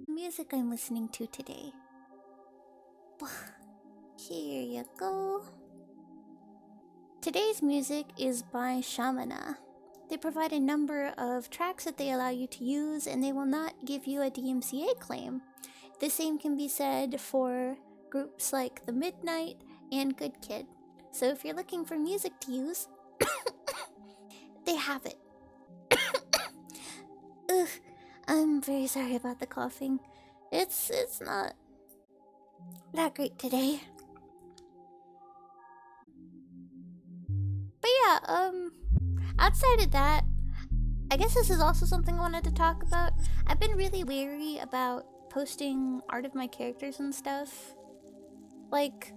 Music I'm listening to today. Here you go. Today's music is by Shamana. They provide a number of tracks that they allow you to use, and they will not give you a DMCA claim. The same can be said for groups like The Midnight and Good Kid. So if you're looking for music to use, they have it. Ugh, I'm very sorry about the coughing. It's not that great today. But yeah, outside of that, I guess this is also something I wanted to talk about. I've been really wary about posting art of my characters and stuff. Like,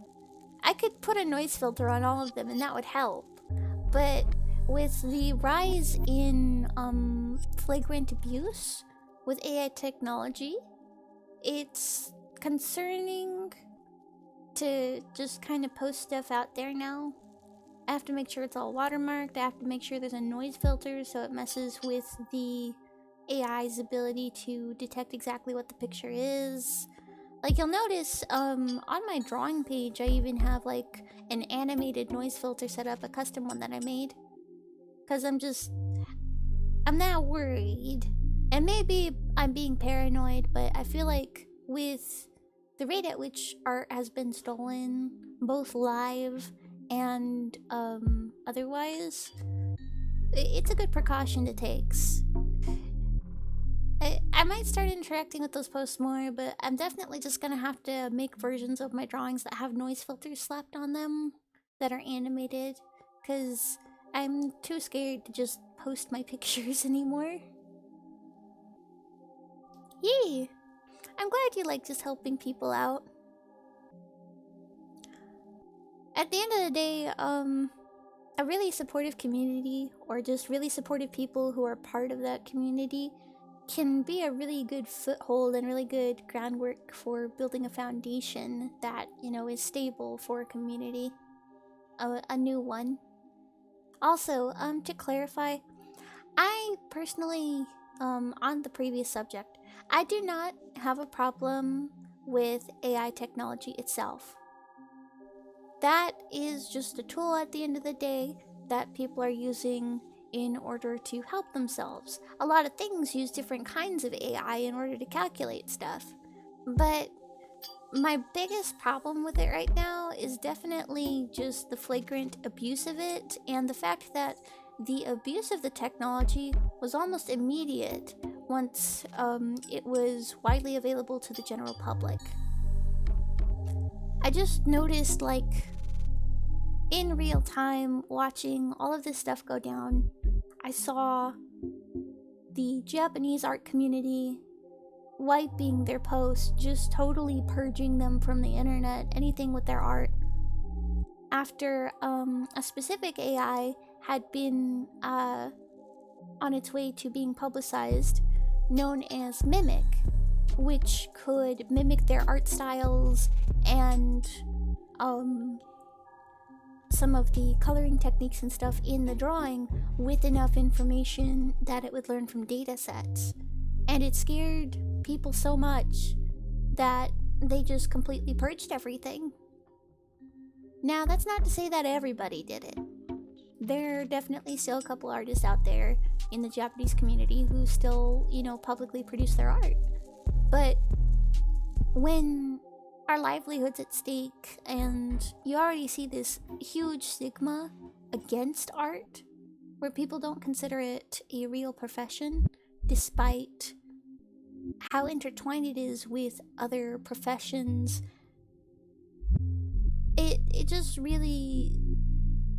I could put a noise filter on all of them and that would help. But with the rise in flagrant abuse with AI technology, it's concerning to just kind of post stuff out there now. I have to make sure it's all watermarked. I have to make sure there's a noise filter so it messes with the AI's ability to detect exactly what the picture is. Like, you'll notice on my drawing page I even have like an animated noise filter set up, a custom one that I made, because I'm now worried. And maybe I'm being paranoid, but I feel like with the rate at which art has been stolen, both live and otherwise, it's a good precaution to take. I might start interacting with those posts more, but I'm definitely just gonna have to make versions of my drawings that have noise filters slapped on them that are animated, because I'm too scared to just post my pictures anymore. Yay! I'm glad you like just helping people out. At the end of the day, a really supportive community, or just really supportive people who are part of that community, can be a really good foothold and really good groundwork for building a foundation that, you know, is stable for a community. A new one. Also, to clarify, I personally, on the previous subject, I do not have a problem with AI technology itself. That is just a tool at the end of the day that people are using in order to help themselves. A lot of things use different kinds of AI in order to calculate stuff. But my biggest problem with it right now is definitely just the flagrant abuse of it, and the fact that the abuse of the technology was almost immediate once it was widely available to the general public. I just noticed, like, in real time, watching all of this stuff go down, I saw the Japanese art community wiping their posts, just totally purging them from the internet, anything with their art, after a specific AI had been on its way to being publicized, known as Mimic, which could mimic their art styles and some of the coloring techniques and stuff in the drawing with enough information that it would learn from data sets. And it scared people so much that they just completely purged everything. Now, that's not to say that everybody did it. There are definitely still a couple artists out there in the Japanese community who still, publicly produce their art. But when our livelihood's at stake and you already see this huge stigma against art, where people don't consider it a real profession, despite how intertwined it is with other professions, it just really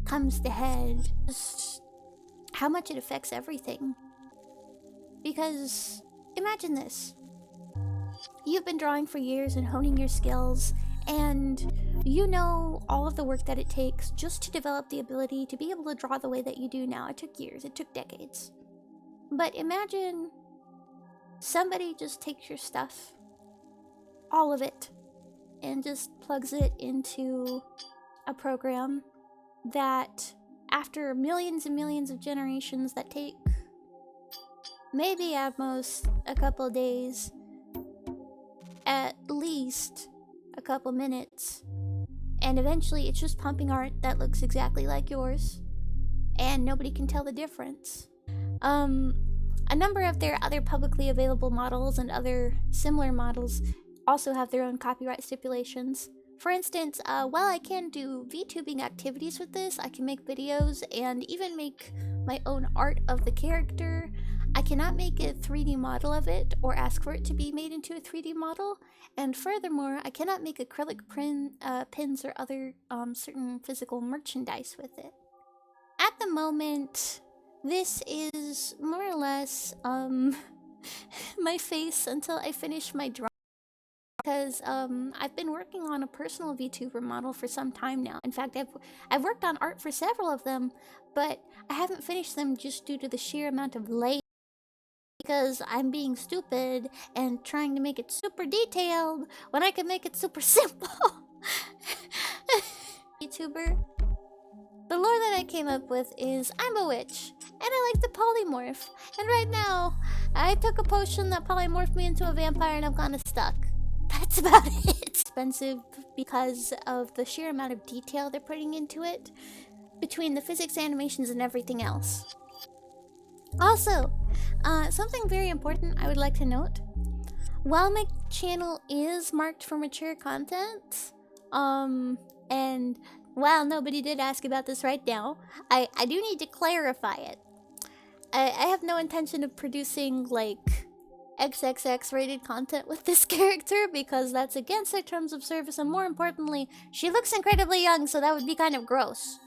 comes to head just how much it affects everything. Because imagine this. You've been drawing for years and honing your skills, and you know all of the work that it takes just to develop the ability to be able to draw the way that you do now. It took years, it took decades. But imagine somebody just takes your stuff, all of it, and just plugs it into a program that, after millions and millions of generations that take maybe at most a couple days, at least a couple minutes, and eventually it's just pumping art that looks exactly like yours, and nobody can tell the difference. A number of their other publicly available models and other similar models also have their own copyright stipulations. For instance, while I can do VTubing activities with this, I can make videos and even make my own art of the character, I cannot make a 3D model of it or ask for it to be made into a 3D model. And furthermore, I cannot make acrylic pins or other certain physical merchandise with it. At the moment, this is more or less my face until I finish my drawing. Because I've been working on a personal VTuber model for some time now. In fact, I've worked on art for several of them, but I haven't finished them just due to the sheer amount of labor. Because I'm being stupid and trying to make it super detailed when I can make it super simple. YouTuber. The lore that I came up with is I'm a witch and I like to polymorph. And right now, I took a potion that polymorphed me into a vampire and I'm kinda stuck. That's about it. It's expensive because of the sheer amount of detail they're putting into it, between the physics, animations, and everything else. Also, something very important I would like to note. While my channel is marked for mature content, and while nobody did ask about this right now, I do need to clarify it. I have no intention of producing, like, XXX rated content with this character because that's against their terms of service, and more importantly, she looks incredibly young, so that would be kind of gross.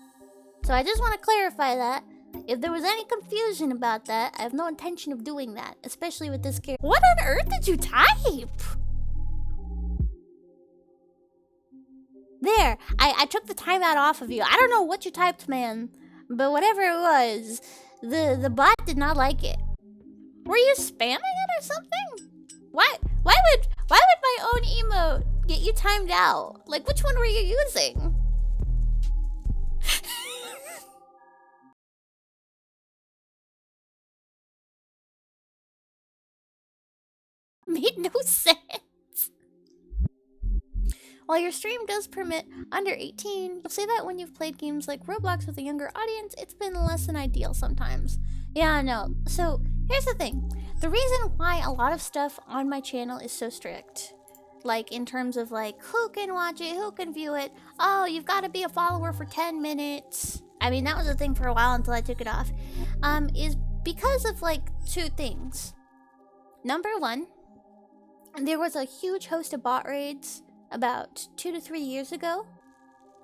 So I just want to clarify that. If there was any confusion about that, I have no intention of doing that, especially with this character. What on earth did you type? There, I took the timeout off of you. I don't know what you typed, man, but whatever it was, the bot did not like it. Were you spamming it or something? Why would my own emote get you timed out? Like, which one were you using? Made no sense. While your stream does permit under 18, you'll say that when you've played games like Roblox with a younger audience, it's been less than ideal sometimes. Yeah, no. So, here's the thing. The reason why a lot of stuff on my channel is so strict, like in terms of like who can watch it, who can view it, oh, you've got to be a follower for 10 minutes. I mean, that was a thing for a while until I took it off. Is because of like two things. Number one, there was a huge host of bot raids about 2 to 3 years ago,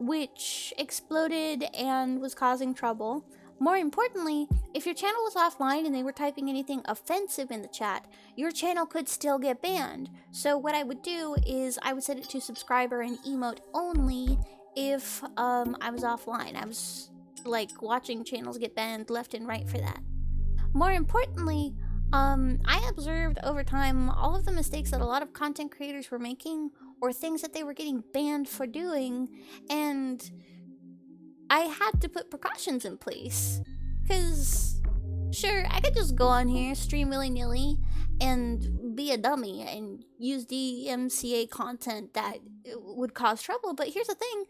which exploded and was causing trouble. More importantly, if your channel was offline and they were typing anything offensive in the chat, your channel could still get banned. So what I would do is I would set it to subscriber and emote only if I was offline. I was like watching channels get banned left and right for that. More importantly, I observed over time all of the mistakes that a lot of content creators were making or things that they were getting banned for doing, and I had to put precautions in place. Because, sure, I could just go on here, stream willy-nilly, and be a dummy and use DMCA content that would cause trouble, but here's the thing,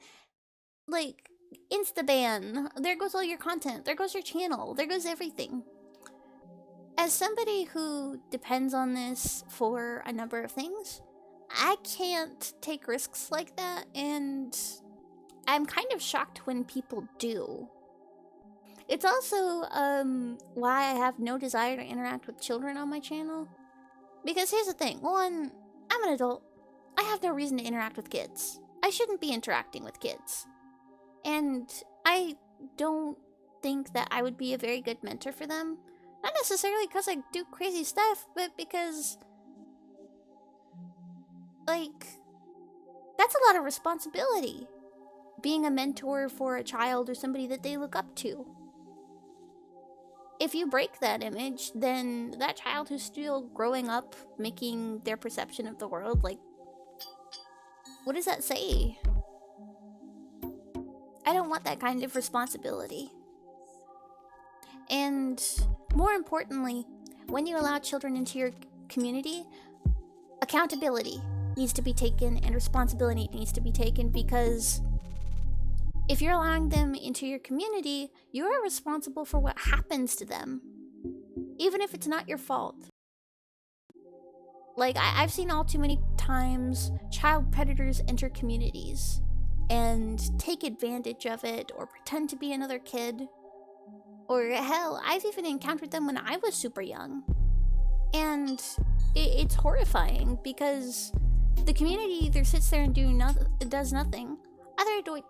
like, insta-ban, there goes all your content, there goes your channel, there goes everything. As somebody who depends on this for a number of things, I can't take risks like that, and I'm kind of shocked when people do. It's also why I have no desire to interact with children on my channel. Because here's the thing, one, I'm an adult. I have no reason to interact with kids. I shouldn't be interacting with kids. And I don't think that I would be a very good mentor for them. Not necessarily because I do crazy stuff, but because, like, that's a lot of responsibility. Being a mentor for a child or somebody that they look up to. If you break that image, then that child who's still growing up, making their perception of the world, like, what does that say? I don't want that kind of responsibility. And more importantly, when you allow children into your community, accountability needs to be taken and responsibility needs to be taken, because if you're allowing them into your community, you're responsible for what happens to them, even if it's not your fault. Like, I've seen all too many times child predators enter communities and take advantage of it or pretend to be another kid. Or hell, I've even encountered them when I was super young. And it's horrifying because the community either sits there and does nothing. Either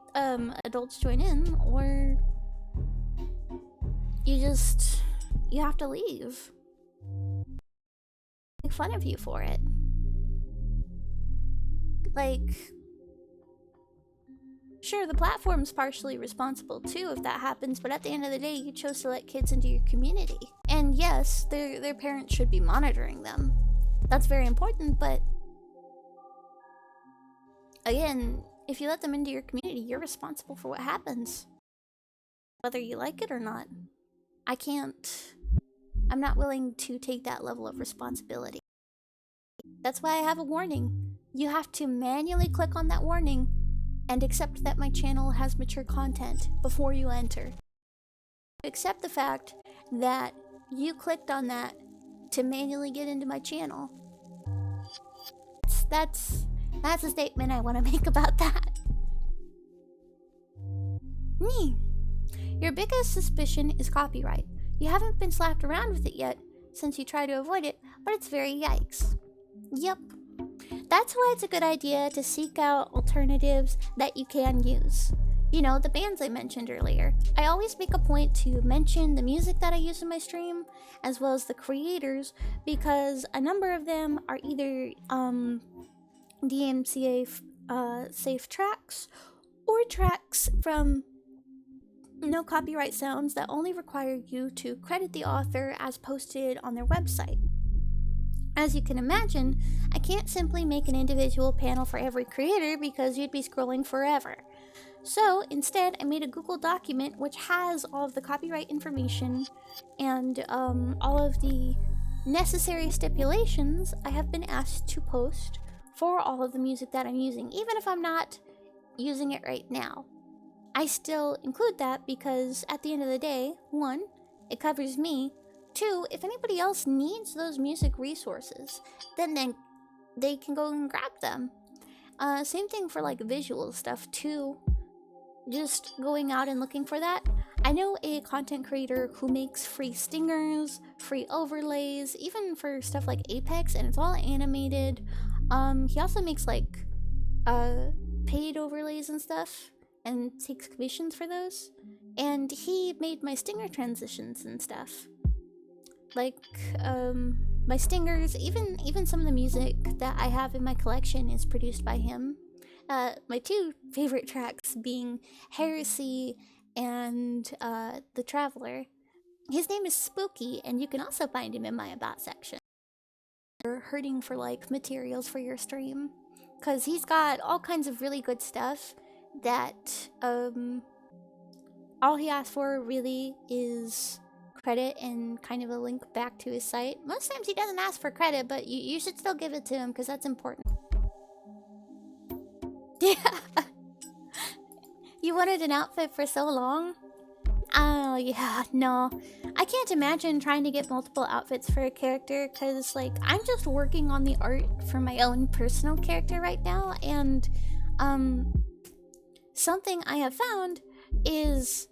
adults join in, or you have to leave. Make fun of you for it. Like, sure, the platform's partially responsible too if that happens, but at the end of the day, you chose to let kids into your community. And yes, their parents should be monitoring them. That's very important, but again, if you let them into your community, you're responsible for what happens. Whether you like it or not. I'm not willing to take that level of responsibility. That's why I have a warning. You have to manually click on that warning and accept that my channel has mature content before you enter. Accept the fact that you clicked on that to manually get into my channel. That's a statement I want to make about that. Your biggest suspicion is copyright. You haven't been slapped around with it yet, since you try to avoid it, but it's very yikes. Yep. That's why it's a good idea to seek out alternatives that you can use. You know, the bands I mentioned earlier. I always make a point to mention the music that I use in my stream, as well as the creators, because a number of them are either DMCA safe tracks, or tracks from no copyright sounds that only require you to credit the author as posted on their website. As you can imagine, I can't simply make an individual panel for every creator because you'd be scrolling forever. So instead, I made a Google document which has all of the copyright information and all of the necessary stipulations I have been asked to post for all of the music that I'm using, even if I'm not using it right now. I still include that because at the end of the day, one, it covers me. Two, if anybody else needs those music resources, then they can go and grab them. Same thing for like visual stuff too. Just going out and looking for that. I know a content creator who makes free stingers, free overlays, even for stuff like Apex, and it's all animated. He also makes like paid overlays and stuff and takes commissions for those. And he made my stinger transitions and stuff. Like my stingers, even some of the music that I have in my collection is produced by him. My two favorite tracks being Heresy and The Traveler. His name is Spooky, and you can also find him in my About section. You're hurting for like materials for your stream, because he's got all kinds of really good stuff that all he asks for really is credit and kind of a link back to his site. Most times he doesn't ask for credit, but you should still give it to him because that's important. Yeah. You wanted an outfit for so long? Oh yeah, no. I can't imagine trying to get multiple outfits for a character because like I'm just working on the art for my own personal character right now, and something I have found is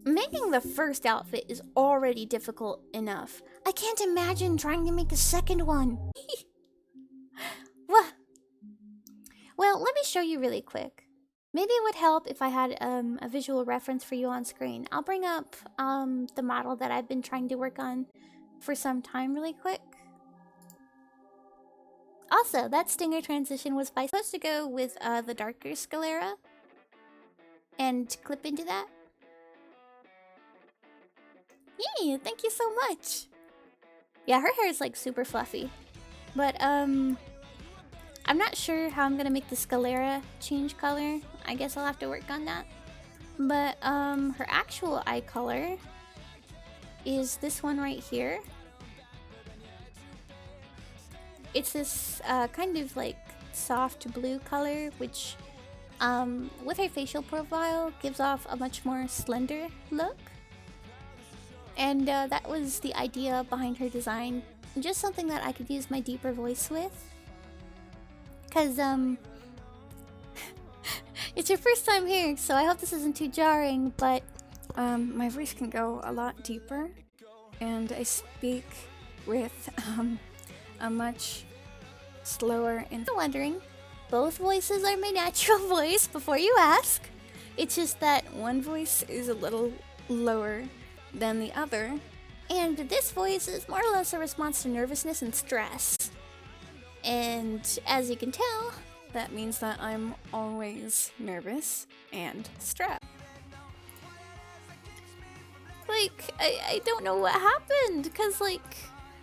making the first outfit is already difficult enough. I can't imagine trying to make a second one. What? Well, let me show you really quick. Maybe it would help if I had a visual reference for you on screen. I'll bring up the model that I've been trying to work on for some time really quick. Also, that stinger transition was supposed to go with the darker Scalera and clip into that. Yay, thank you so much. Yeah, her hair is like super fluffy. But I'm not sure how I'm gonna make the Scalera change color. I guess I'll have to work on that. But her actual eye color is this one right here. It's this kind of like soft blue color, which with her facial profile gives off a much more slender look. And that was the idea behind her design. Just something that I could use my deeper voice with. Cause it's your first time here, so I hope this isn't too jarring, but my voice can go a lot deeper, and I speak with a much slower and wondering, both voices are my natural voice before you ask. It's just that one voice is a little lower than the other, and this voice is more or less a response to nervousness and stress. And as you can tell, that means that I'm always nervous and stressed. Like, I don't know what happened, because, like,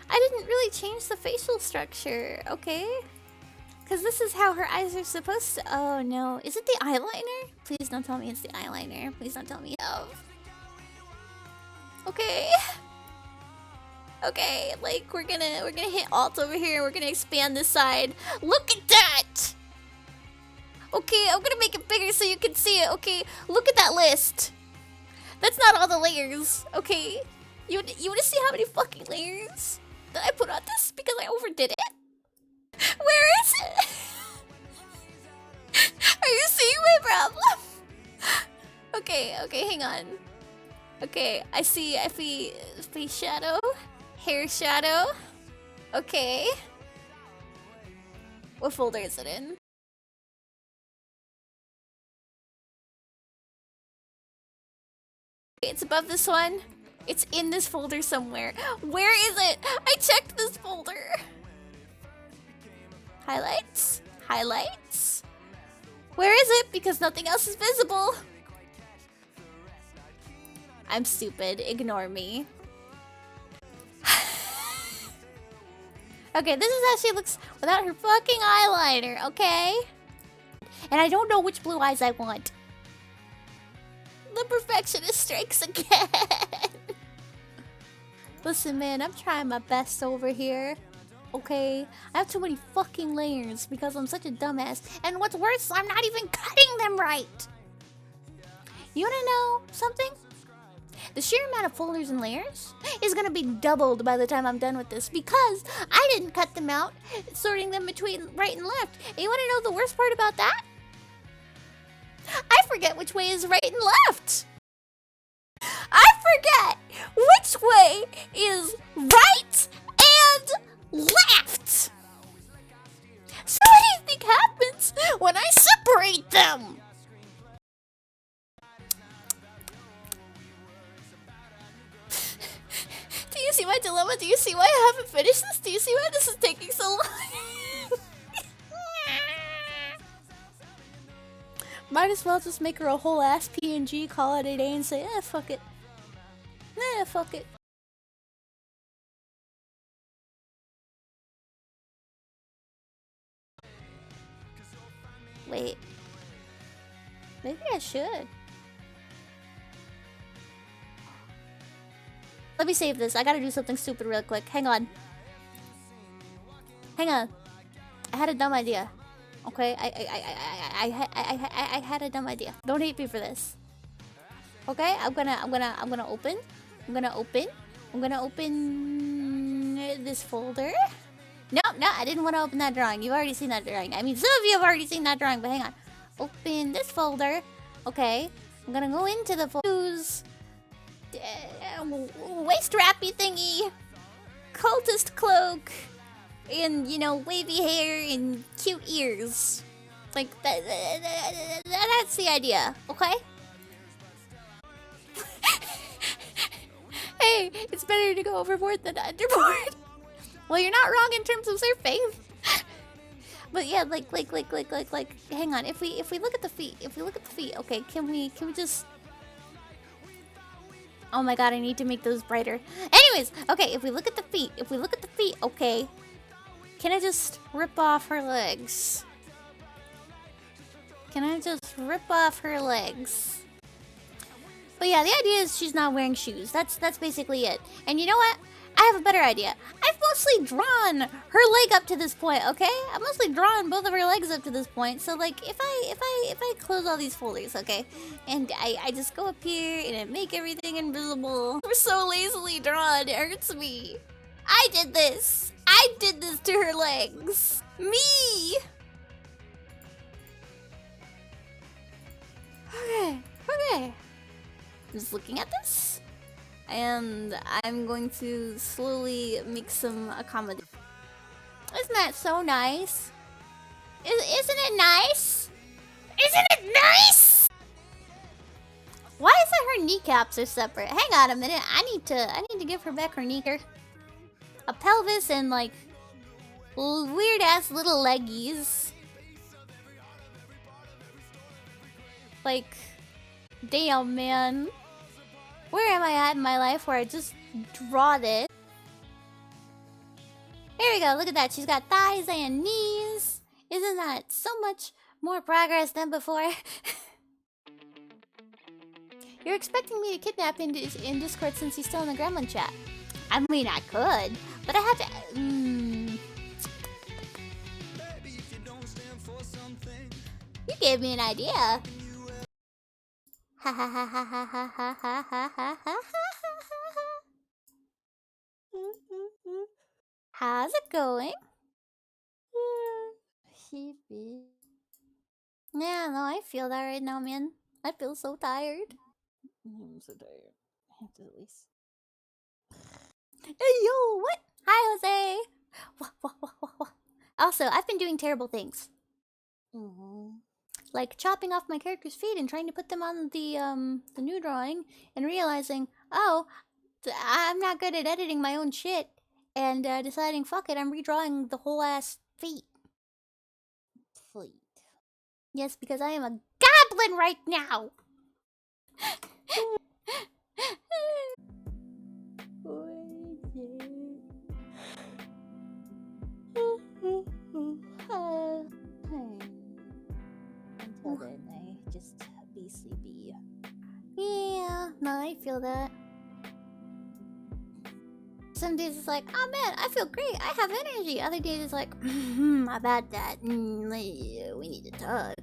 I didn't really change the facial structure, okay? Because this is how her eyes are supposed to— oh no, is it the eyeliner? Please don't tell me it's the eyeliner. Please don't tell me. Oh. Okay. Okay, like we're gonna hit Alt over here. We're gonna expand this side. Look at that! Okay, I'm gonna make it bigger so you can see it. Okay, look at that list. That's not all the layers. Okay, you wanna see how many fucking layers that I put on this because I overdid it? Where is it? Are you seeing my problem? Okay, hang on. Okay, I see face shadow. Hair shadow. Okay. What folder is it in? Okay, it's above this one. It's in this folder somewhere. Where is it? I checked this folder. Highlights? Highlights? Where is it? Because nothing else is visible. I'm stupid. Ignore me. Okay, this is how she looks without her fucking eyeliner, okay? And I don't know which blue eyes I want. The perfectionist strikes again. Listen, man, I'm trying my best over here. okay? I have too many fucking layers because I'm such a dumbass. And what's worse, I'm not even cutting them right. You wanna know something? The sheer amount of folders and layers is gonna be doubled by the time I'm done with this because I didn't cut them out, sorting them between right and left. And you wanna know the worst part about that? I forget which way is right and left. I forget which way is right and left. So what do you think happens when I separate them? Do you see my dilemma? Do you see why I haven't finished this? Do you see why this is taking so long? Might as well just make her a whole ass PNG, call it a day, and say, fuck it. Fuck it. Wait. Maybe I should. Let me save this. I gotta do something stupid real quick. Hang on. Hang on. I had a dumb idea. Okay, I had a dumb idea. Don't hate me for this. Okay, I'm gonna open. I'm gonna open this folder. No, I didn't want to open that drawing. You've already seen that drawing. I mean, some of you have already seen that drawing, but hang on. Open this folder. Okay, I'm gonna go into the folders. Waist wrappy thingy, cultist cloak, and you know, wavy hair and cute ears. Like that's the idea, okay? Hey, it's better to go overboard than underboard. Well, you're not wrong in terms of surfing. But yeah, like, hang on. If we look at the feet, okay, can we just? Oh my god, I need to make those brighter. Anyways, okay, if we look at the feet, okay, can I just rip off her legs? Can I just rip off her legs? But yeah, the idea is she's not wearing shoes. That's basically it. And you know what? I have a better idea. I've mostly drawn her leg up to this point, okay? I've mostly drawn both of her legs up to this point. So like, if I close all these folders, okay, and I just go up here and I make everything invisible. We're so lazily drawn, it hurts me. I did this. I did this to her legs. Me. Okay. I'm just looking at this. And I'm going to slowly make some accommodations. Isn't that so nice? Isn't it nice? Isn't it nice? Why is it her kneecaps are separate? Hang on a minute. I need to give her back her kneecaps. A pelvis and like weird ass little leggies. Like, damn, man. Where am I at in my life where I just draw this? Here we go, look at that. She's got thighs and knees. Isn't that so much more progress than before? You're expecting me to kidnap in Discord since he's still in the Gremlin chat. I mean, I could, but I have to... You gave me an idea. Ha ha ha ha ha ha ha ha ha ha ha. How's it going? Yeah, no, I feel that right now, man. I feel so tired. I'm so tired. I have to at least. Hey, yo, what? Hi, Jose. Also, I've been doing terrible things. Like chopping off my character's feet and trying to put them on the new drawing and realizing, oh, I'm not good at editing my own shit, and deciding, fuck it, I'm redrawing the whole ass feet. Yes, because I am a goblin right now. Until then, I just be sleepy. Yeah, no, I feel that. some days it's like, oh man, I feel great, I have energy. Other days it's like, about that. We need to talk.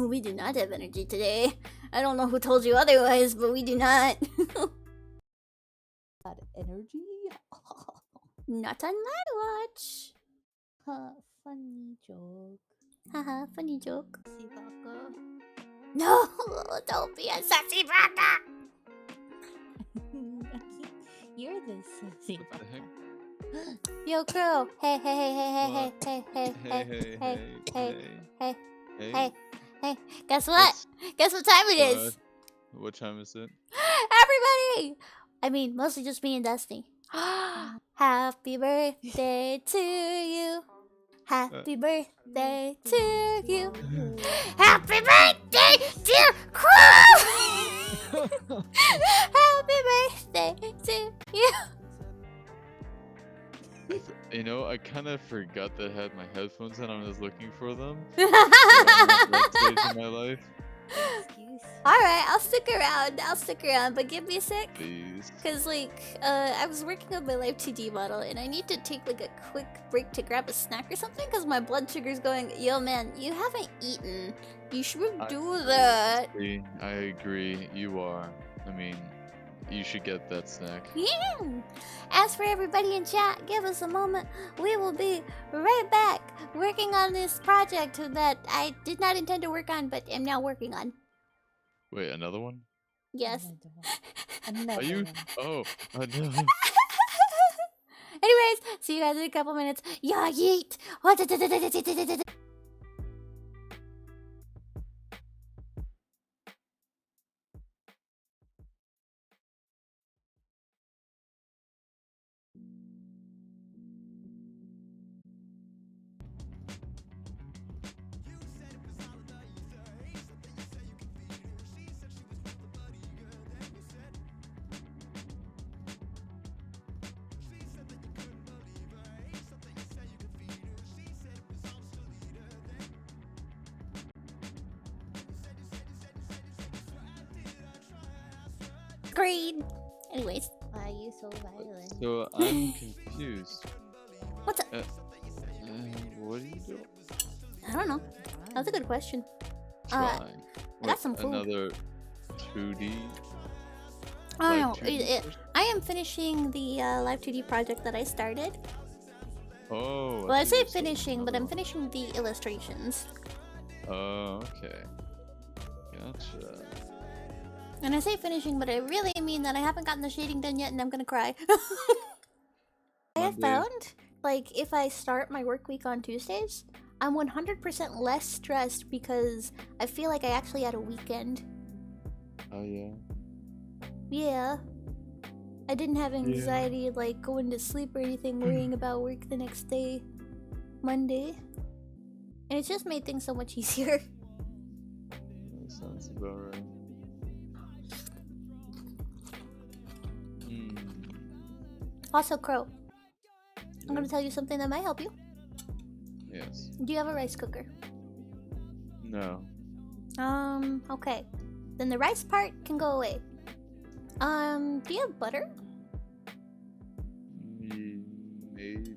We do not have energy today. I don't know who told you otherwise, but we do not. That energy? Not on my watch. Funny joke. Haha, funny joke. See, Baka. No, don't be a sassy baka. You're the sassy What the heck? Baka. Yo, crew. Hey, hey, hey, hey, hey, What? hey, hey, hey, hey, hey, hey, hey. hey, hey. Guess what? Guess what time it is? What time is it? Everybody! I mean, mostly just me and Destiny. Happy birthday to you. Happy birthday to you. Happy birthday, dear crew! Happy birthday to you. You know, I kind of forgot that I had my headphones in. I was looking for them. Stage in my life, Excuse. Alright, I'll stick around, but give me a sec. please. Cause like, I was working on my Life 2D model and I need to take like a quick break to grab a snack or something cause my blood sugar's going, yo man, you haven't eaten. You should do that. I agree. You are. I mean, you should get that snack. Yeah. As for everybody in chat, give us a moment. We will be right back working on this project that I did not intend to work on but am now working on. Wait, another one? Yes. Another Are you? one. Oh, no. Anyways, see you guys in a couple minutes. Yeah, yeet. Green. Anyways, Why are you so violent? So I'm confused. what's up? What are you doing? I don't know. That's a good question. Try. I got some food. Another 2D. I don't know. Live 2D first? I am finishing the Live 2D project that I started. Oh. Well, I thought say you said finishing, but another I'm one. finishing the illustrations. Oh, okay. Gotcha. And I say finishing, but I really mean that I haven't gotten the shading done yet and I'm gonna cry. I have Mondays. found, like, if I start my work week on Tuesdays, I'm 100% less stressed because I feel like I actually had a weekend. Oh, yeah. Yeah. I didn't have anxiety, like, going to sleep or anything, worrying about work the next day, Monday. And it's just made things so much easier. That sounds about right. Hmm. Also, Crow, I'm Yeah. gonna tell you something that might help you. Yes. Do you have a rice cooker? No. Okay. Then the rice part can go away. Do you have butter? Maybe.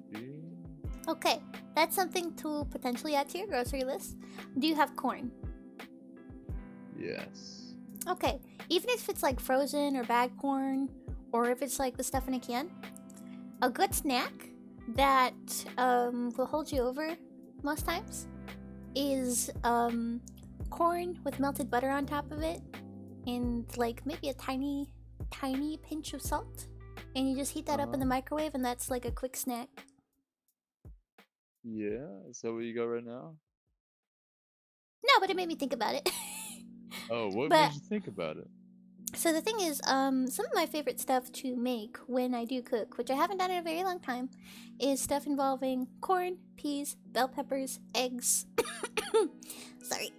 Okay, that's something to potentially add to your grocery list. Do you have corn? Yes. Okay, even if it's like frozen or bagged corn, or if it's like the stuff in a can, a good snack that will hold you over most times is corn with melted butter on top of it and like maybe a tiny pinch of salt, and you just heat that up in the microwave and that's like a quick snack. Yeah. Is that what you got right now? No, but it made me think about it. Oh, what But- made you think about it? So the thing is, some of my favorite stuff to make when I do cook, which I haven't done in a very long time, is stuff involving corn, peas, bell peppers, eggs. Sorry.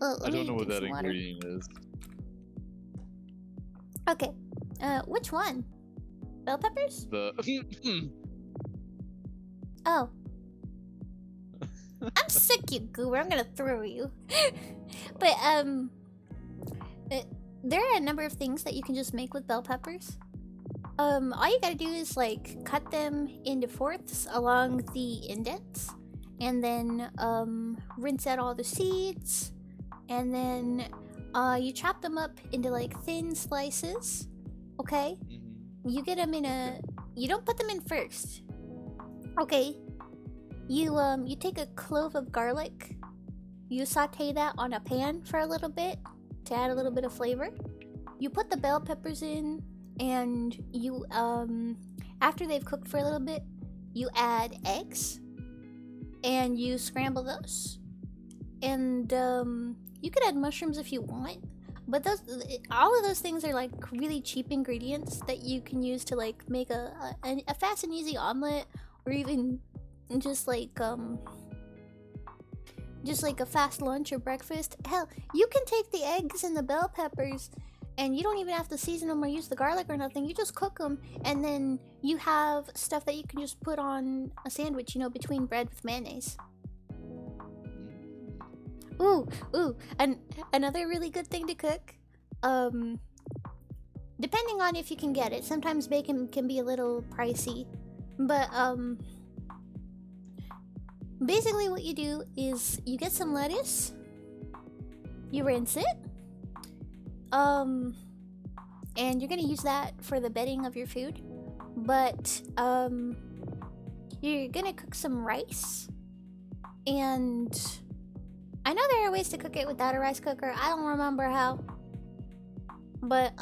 I don't know what that ingredient is. Okay. Which one? Bell peppers? The Oh. I'm sick, you goober. I'm gonna throw you. But, there are a number of things that you can just make with bell peppers. all you gotta do is like cut them into fourths along the indents, and then rinse out all the seeds, and then you chop them up into like thin slices. Okay, you get them in a. You don't put them in first. Okay, you take a clove of garlic. You saute that on a pan for a little bit to add a little bit of flavor. You put the bell peppers in, and you after they've cooked for a little bit, you add eggs, and you scramble those. And you could add mushrooms if you want, but all of those things are like really cheap ingredients that you can use to like make a fast and easy omelet, or even just like a fast lunch or breakfast. Hell, you can take the eggs and the bell peppers, and you don't even have to season them or use the garlic or nothing. You just cook them, and then you have stuff that you can just put on a sandwich, you know, between bread with mayonnaise. Ooh, and another really good thing to cook, depending on if you can get it. Sometimes bacon can be a little pricey, but basically what you do is you get some lettuce, you rinse it, and you're gonna use that for the bedding of your food, but you're gonna cook some rice, and I know there are ways to cook it without a rice cooker. I don't remember how, but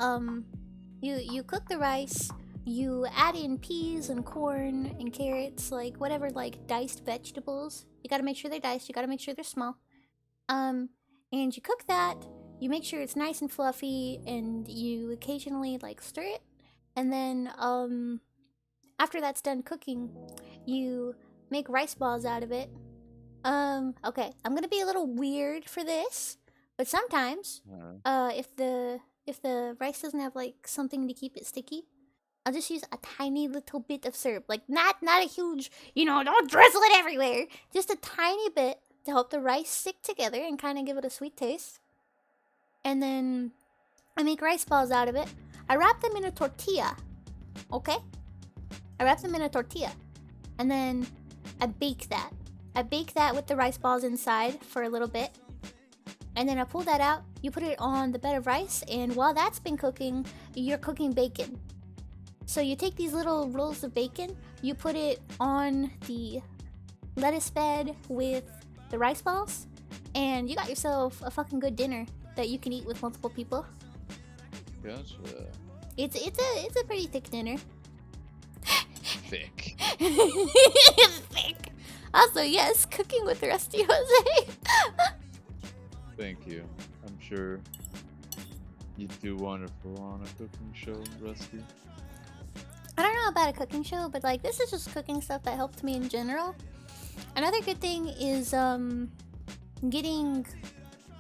you cook the rice. You add in peas and corn and carrots, like whatever, like diced vegetables. You gotta make sure they're diced. You gotta make sure they're small. And you cook that. You make sure it's nice and fluffy, and you occasionally like stir it. And then after that's done cooking, you make rice balls out of it. Okay, I'm gonna be a little weird for this, but sometimes, if the rice doesn't have like something to keep it sticky, I'll just use a tiny little bit of syrup. Like not a huge, you know, don't drizzle it everywhere. Just a tiny bit to help the rice stick together and kind of give it a sweet taste. And then I make rice balls out of it. I wrap them in a tortilla. Okay? I wrap them in a tortilla. And then I bake that. I bake that with the rice balls inside for a little bit. And then I pull that out. You put it on the bed of rice. And while that's been cooking, you're cooking bacon. So you take these little rolls of bacon. You put it on the lettuce bed with the rice balls. And you got yourself a fucking good dinner that you can eat with multiple people. Gotcha. It's a pretty thick dinner. Thick. Thick. Also, yes, cooking with Rusty Jose. Thank you. I'm sure you do wonderful on a cooking show, Rusty. I don't know about a cooking show, but like this is just cooking stuff that helped me in general. Another good thing is getting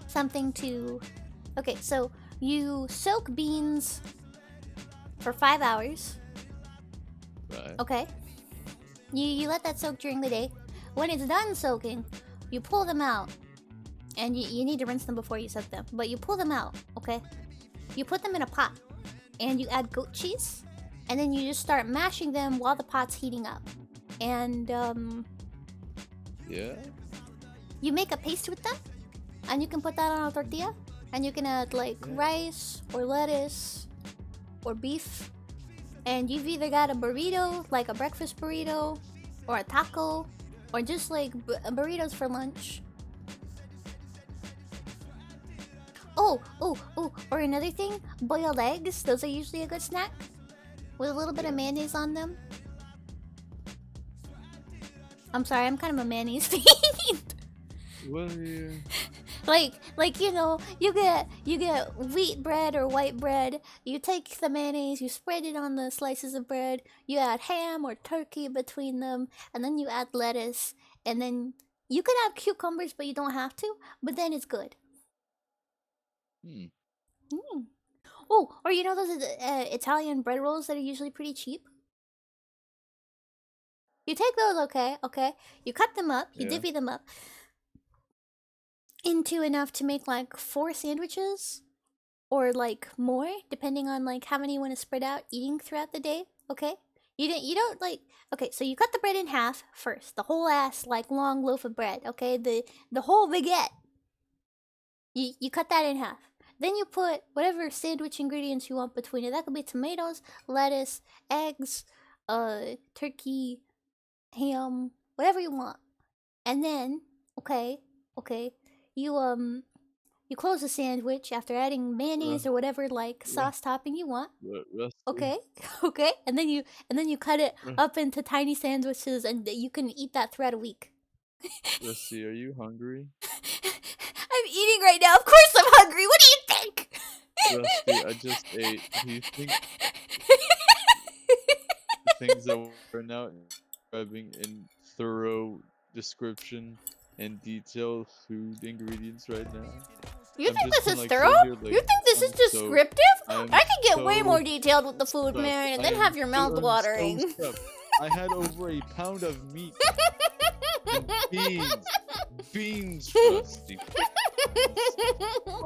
something to. Okay, so you soak beans for 5 hours. Right. Okay. You let that soak during the day. When it's done soaking, you pull them out. And you need to rinse them before you soak them. But you pull them out, okay? You put them in a pot. And you add goat cheese. And then you just start mashing them while the pot's heating up. And Yeah. you make a paste with them. And you can put that on a tortilla. And you can add like rice or lettuce or beef. And you've either got a burrito, like a breakfast burrito, or a taco, or just like burritos for lunch. Oh, or another thing, boiled eggs. Those are usually a good snack with a little bit of mayonnaise on them. I'm sorry, I'm kind of a mayonnaise fiend. Well, yeah. Like you know, you get wheat bread or white bread. You take the mayonnaise, you spread it on the slices of bread. You add ham or turkey between them, and then you add lettuce, and then you can add cucumbers, but you don't have to. But then it's good. Oh, or you know those Italian bread rolls that are usually pretty cheap? You take those, okay? You cut them up, you Yeah. divvy them up into enough to make like 4 sandwiches. or like more, depending on like how many you want to spread out eating throughout the day. Okay, you don't like. Okay, so you cut the bread in half first, the whole ass like long loaf of bread. Okay, the whole baguette. You cut that in half. Then you put whatever sandwich ingredients you want between it. That could be tomatoes, lettuce, eggs, turkey, ham, whatever you want. And then, okay, you close the sandwich after adding mayonnaise or whatever like sauce topping you want. Rusty, Okay, okay, and then you cut it up into tiny sandwiches, and you can eat that throughout a week. Rusty, are you hungry? I'm eating right now. Of course, I'm hungry. What do you think? Rusty, I just ate. Do you think the things that we're now describing in thorough description and detail food ingredients right now? You I'm think just this gonna, is like, sit thorough? here, like, You think this is I'm descriptive? I'm I could get way so more detailed with the food, stuffed. man, and I then am have your mouth so watering. stuffed. I had over a pound of meat and beans. Beans, Rusty.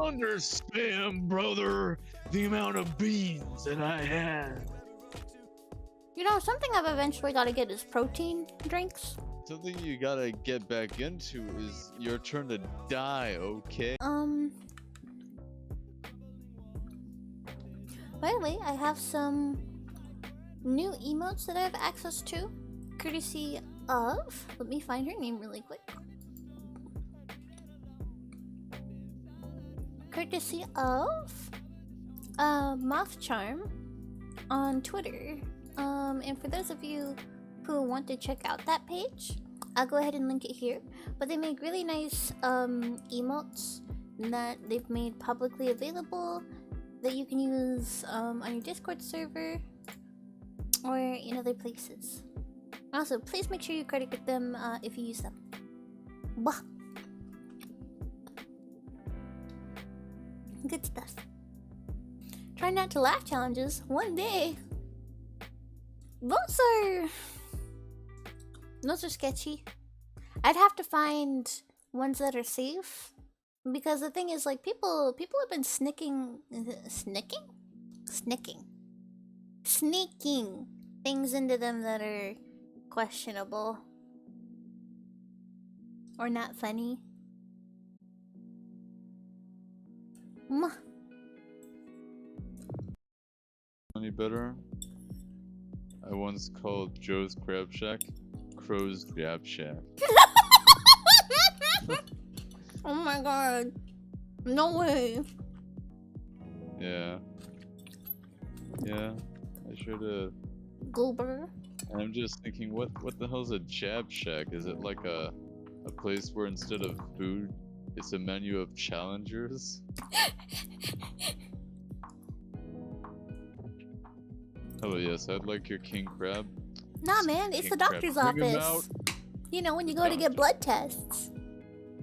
Understand, brother, the amount of beans that I had. You know, something I've eventually got to get is protein drinks. Something you gotta get back into is your turn to die, okay? By the way, I have some new emotes that I have access to, courtesy of. Let me find her name really quick. Courtesy of Moth Charm on Twitter. And for those of you who want to check out that page, I'll go ahead and link it here. But they make really nice emotes that they've made publicly available that you can use on your Discord server or in other places. Also, please make sure you credit them if you use them. Bah. Good stuff. Try not to laugh challenges one day. Those are sketchy. I'd have to find ones that are safe, because the thing is, like, people have been sneaking things into them that are questionable or not funny. Any better? I once called Joe's Crab Shack Crow's Grab Shack. Oh my god. No way. Yeah. Yeah, I should have. Goober. And I'm just thinking, what the hell's a Jab Shack? Is it like a place where instead of food, it's a menu of challengers? Hello, yes, I'd like your king crab. Nah, man, it's the King crab. doctor's Bring 'em office. out. You know, when you go to get blood tests.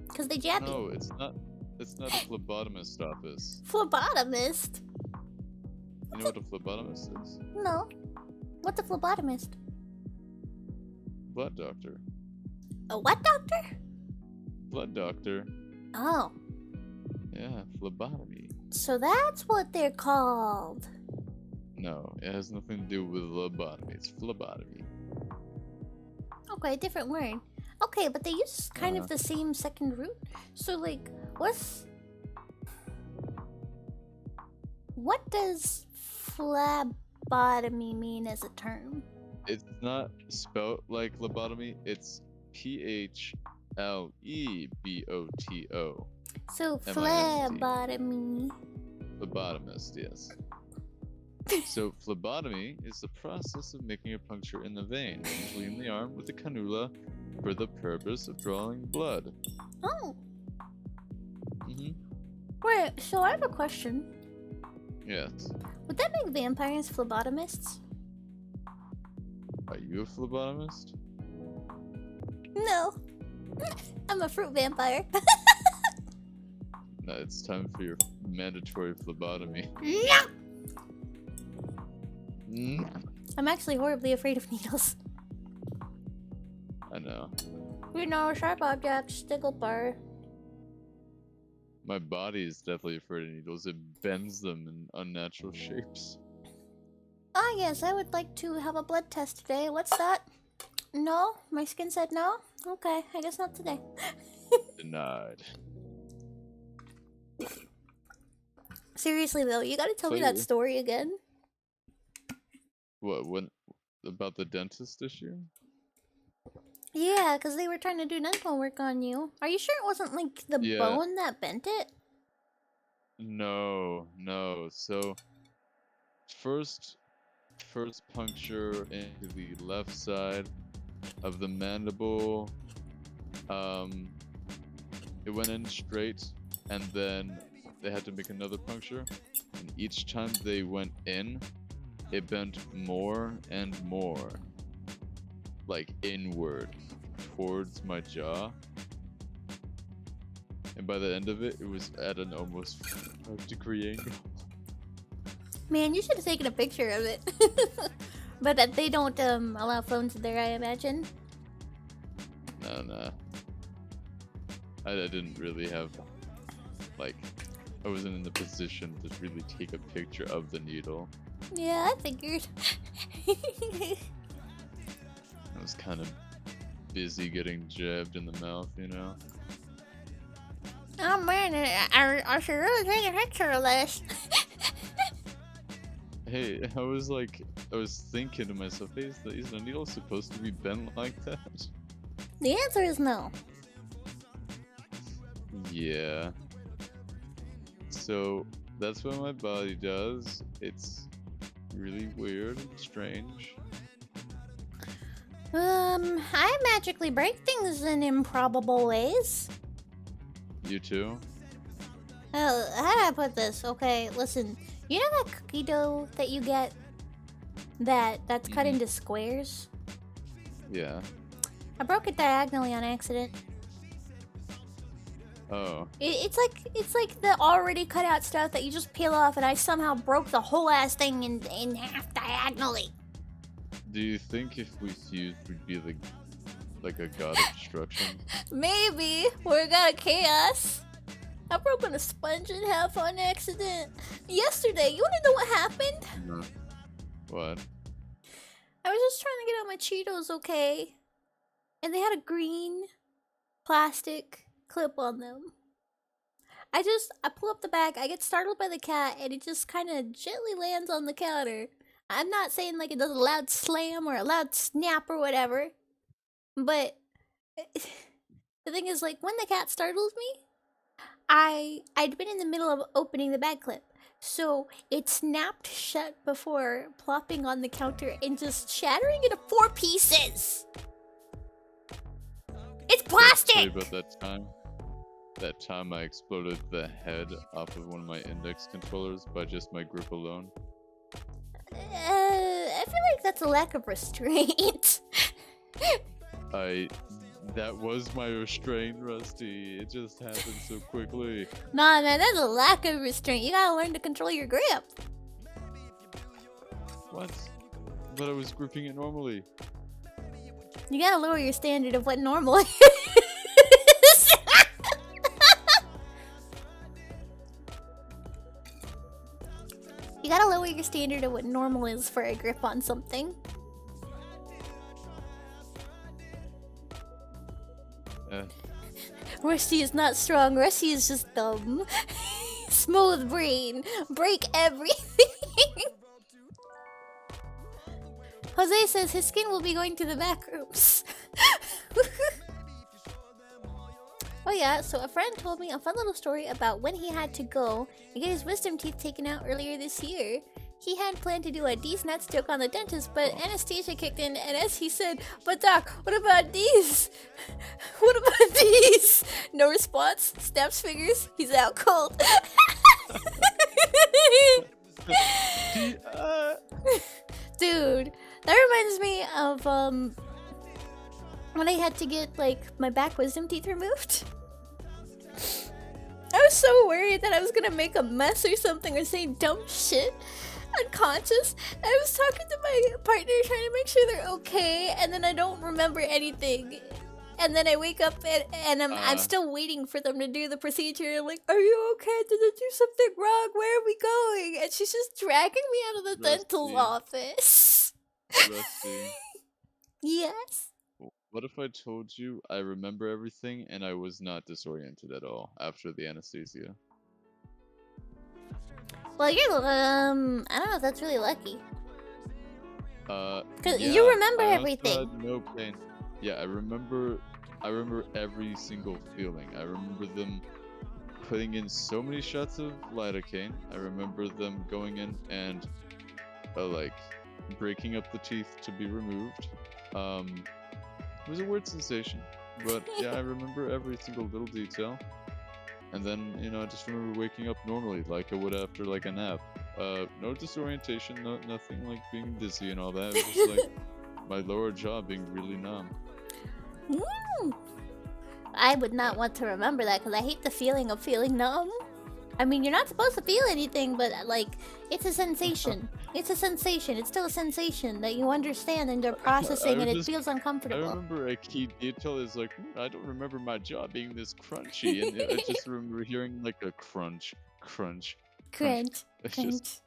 Because they jab you. No, it's not. It's not a phlebotomist office. Phlebotomist? You know what a phlebotomist is? No. What's a phlebotomist? Blood doctor. A what doctor? Blood doctor. Oh. Yeah, phlebotomy. So that's what they're called. No, it has nothing to do with lobotomy. It's phlebotomy. Okay, different word. Okay, but they use kind of the same second root. So, like, what does phlebotomy mean as a term? It's not spelled like lobotomy. It's PHLEBOTO. So, M-I-N-T. phlebotomy. Phlebotomist, yes. So phlebotomy is the process of making a puncture in the vein, usually in the arm, with a cannula for the purpose of drawing blood. Oh. Mm-hmm. Wait, so I have a question. Yes. Would that make vampires phlebotomists? Are you a phlebotomist? No. I'm a fruit vampire. No, it's time for your mandatory phlebotomy. No! Mm. I'm actually horribly afraid of needles. I know. You know, sharp objects, tickle bar. My body is definitely afraid of needles. It bends them in unnatural shapes. Ah, yes, I would like to have a blood test today. What's that? No? My skin said no? Okay, I guess not today. Denied. Seriously though, you gotta tell me So that you- story again. What? When? About the dentist issue? Yeah, because they were trying to do dental work on you. Are you sure it wasn't like the Yeah. bone that bent it? No, no. So first puncture into the left side of the mandible. It went in straight, and then they had to make another puncture. And each time they went in, it bent more and more, like inward, towards my jaw. And by the end of it, it was at an almost 5-degree angle. Man, you should have taken a picture of it. But that they don't allow phones there, I imagine. No. I didn't really have, like, I wasn't in the position to really take a picture of the needle. Yeah, I figured. I was kind of busy getting jabbed in the mouth, you know? Oh man, I should really take a picture of this. Hey, I was thinking to myself, hey, is the needle supposed to be bent like that? The answer is no. Yeah. So, that's what my body does. It's really weird and strange. I magically break things in improbable ways. You too? How do I put this? Okay, listen. You know that cookie dough that you get that's cut Mhm. into squares? Yeah. I broke it diagonally on accident. Oh. It's like the already cut out stuff that you just peel off, and I somehow broke the whole ass thing in half diagonally. Do you think if we fused, we'd be like a god of destruction? Maybe we're got chaos. I broke a sponge in half on accident yesterday. You wanna know what happened? No. What? I was just trying to get out my Cheetos, okay? And they had a green plastic clip on them. I pull up the bag, I get startled by the cat, and it just kind of gently lands on the counter. I'm not saying like it does a loud slam or a loud snap or whatever, but the thing is, like, when the cat startled me, I'd been in the middle of opening the bag clip. So it snapped shut before plopping on the counter and just shattering into 4 pieces. It's Sorry plastic! about that time. That time I exploded the head off of one of my index controllers by just my grip alone. I feel like that's a lack of restraint. That was my restraint, Rusty. It just happened so quickly. Nah, man, that's a lack of restraint. You gotta learn to control your grip. What? But I was gripping it normally. You gotta lower your standard of what normal is. You gotta lower your standard of what normal is for a grip on something. Rusty is not strong, Rusty is just dumb. Smooth brain, break everything. Jose says his skin will be going to the back rooms. Oh yeah, so a friend told me a fun little story about when he had to go and get his wisdom teeth taken out earlier this year. He had planned to do a D's nuts joke on the dentist, but anesthesia kicked in, and as he said, "But doc, what about these? What about these?" No response. Snaps fingers. He's out cold. Dude, that reminds me of when I had to get like my back wisdom teeth removed. I was so worried that I was gonna make a mess or something or say dumb shit unconscious. I was talking to my partner trying to make sure they're okay, and then I don't remember anything. and then I wake up and I'm still waiting for them to do the procedure. I'm like, are you okay? Did I do something wrong? Where are we going? And she's just dragging me out of the dental office. Rusty. Yes. What if I told you I remember everything and I was not disoriented at all after the anesthesia? Well, you're I don't know if that's really lucky. Because Yeah, you remember I also everything. had no pain. Yeah, I remember every single feeling. I remember them putting in so many shots of lidocaine. I remember them going in and like breaking up the teeth to be removed. It was a weird sensation, but yeah, I remember every single little detail. And then, you know, I just remember waking up normally, like I would after like a nap. No disorientation, nothing like being dizzy and all that. It was just like my lower jaw being really numb. I would not want to remember that because I hate the feeling of feeling numb. I mean, you're not supposed to feel anything, but like, it's a sensation. It's a sensation. It's still a sensation that you understand and you're processing, and it feels I uncomfortable. remember a key detail is like, I don't remember my jaw being this crunchy, and I just remember hearing like a crunch. Crunch. It's Crunch. just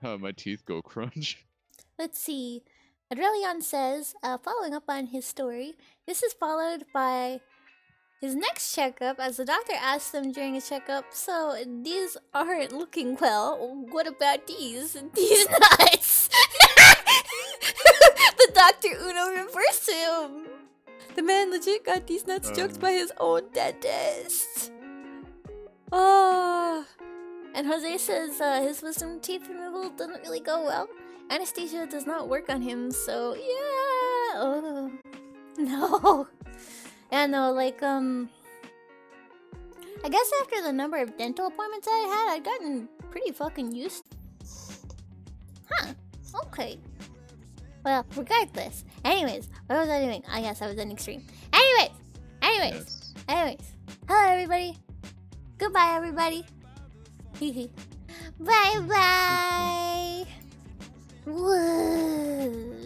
how my teeth go crunch. Let's see. Adrelion says, following up on his story, this is followed by his next checkup, as the doctor asked him during his checkup, so these aren't looking well. What about these? These nuts! The Dr. Uno reversed him! The man legit got these nuts joked by his own dentist. Oh. And Jose says his wisdom teeth removal doesn't really go well. Anesthesia does not work on him, so yeah. Oh. No. Yeah, no, like, I guess after the number of dental appointments I had, I'd gotten pretty fucking used. Huh. Okay. Well, regardless. Anyways, what was I doing? I guess I was in extreme. Anyways. Yes. Hello, everybody. Goodbye, everybody. Bye-bye. Woo.